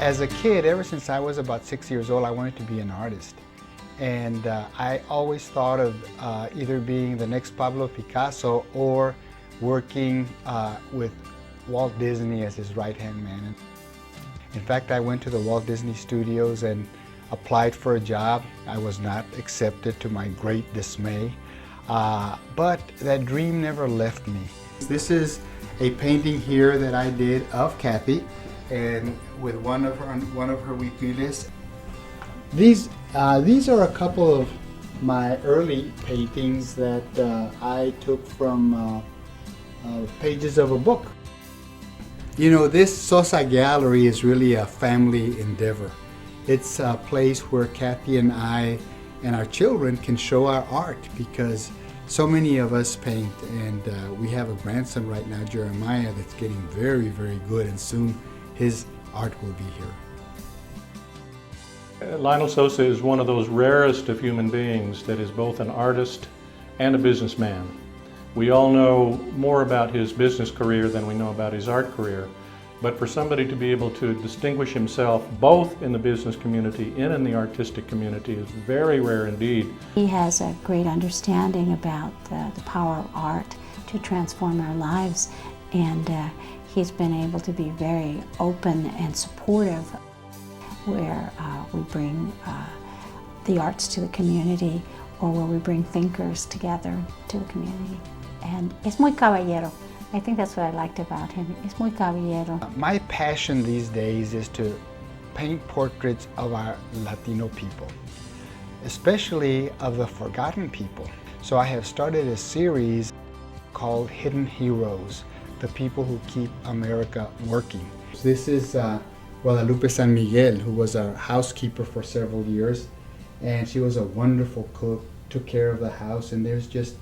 As a kid, ever since I was about 6 years old, I wanted to be an artist. And I always thought of either being the next Pablo Picasso or working with Walt Disney as his right-hand man. In fact, I went to the Walt Disney Studios and applied for a job. I was not accepted, to my great dismay. But that dream never left me. This is a painting here that I did of Kathy, and with one of her huipiles. These are a couple of my early paintings that I took from pages of a book. You know, this Sosa Gallery is really a family endeavor. It's a place where Kathy and I and our children can show our art, because so many of us paint, and we have a grandson right now, Jeremiah, that's getting very, very good, and soon his art will be here. Lionel Sosa is one of those rarest of human beings that is both an artist and a businessman. We all know more about his business career than we know about his art career, but for somebody to be able to distinguish himself both in the business community and in the artistic community is very rare indeed. He has a great understanding about the power of art to transform our lives, and he's been able to be very open and supportive, where we bring the arts to the community, or where we bring thinkers together to the community. And es muy caballero. I think that's what I liked about him. Es muy caballero. My passion these days is to paint portraits of our Latino people, especially of the forgotten people. So I have started a series called Hidden Heroes, the people who keep America working. This is Guadalupe San Miguel, who was our housekeeper for several years, and she was a wonderful cook, took care of the house, and there's just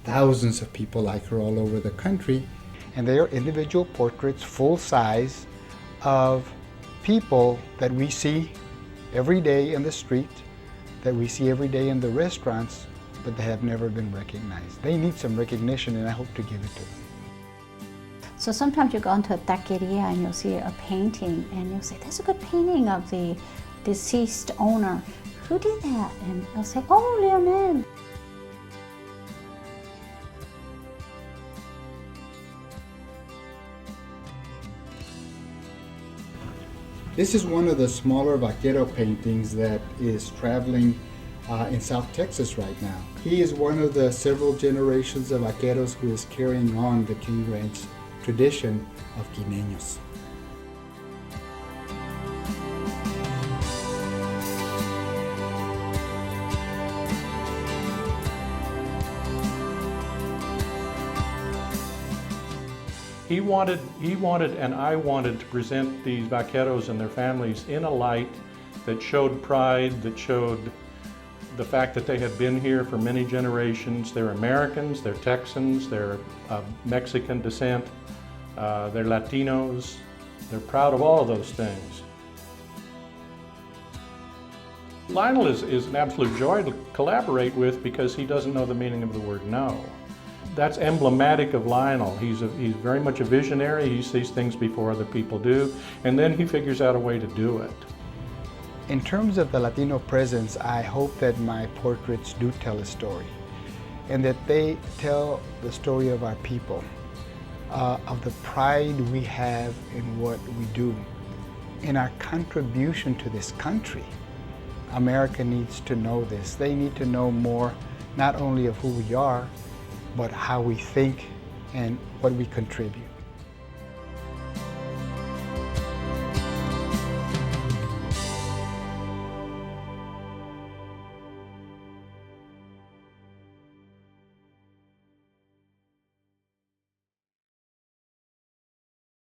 thousands of people like her all over the country. And they are individual portraits, full size, of people that we see every day in the street, that we see every day in the restaurants, but they have never been recognized. They need some recognition, and I hope to give it to them. So sometimes you go into a taqueria and you'll see a painting and you'll say, that's a good painting of the deceased owner. Who did that? And they'll say, oh, Lionel. This is one of the smaller vaquero paintings that is traveling in South Texas right now. He is one of the several generations of vaqueros who is carrying on the King Ranch tradition of Quineños. He wanted and I wanted to present these vaqueros and their families in a light that showed pride, that showed the fact that they had been here for many generations. They're Americans, they're Texans, they're of Mexican descent, they're Latinos. They're proud of all of those things. Lionel is an absolute joy to collaborate with, because he doesn't know the meaning of the word no. That's emblematic of Lionel. He's very much a visionary. He sees things before other people do, and then he figures out a way to do it. In terms of the Latino presence, I hope that my portraits do tell a story, and that they tell the story of our people, of the pride we have in what we do, in our contribution to this country. America needs to know this. They need to know more, not only of who we are, but how we think and what we contribute.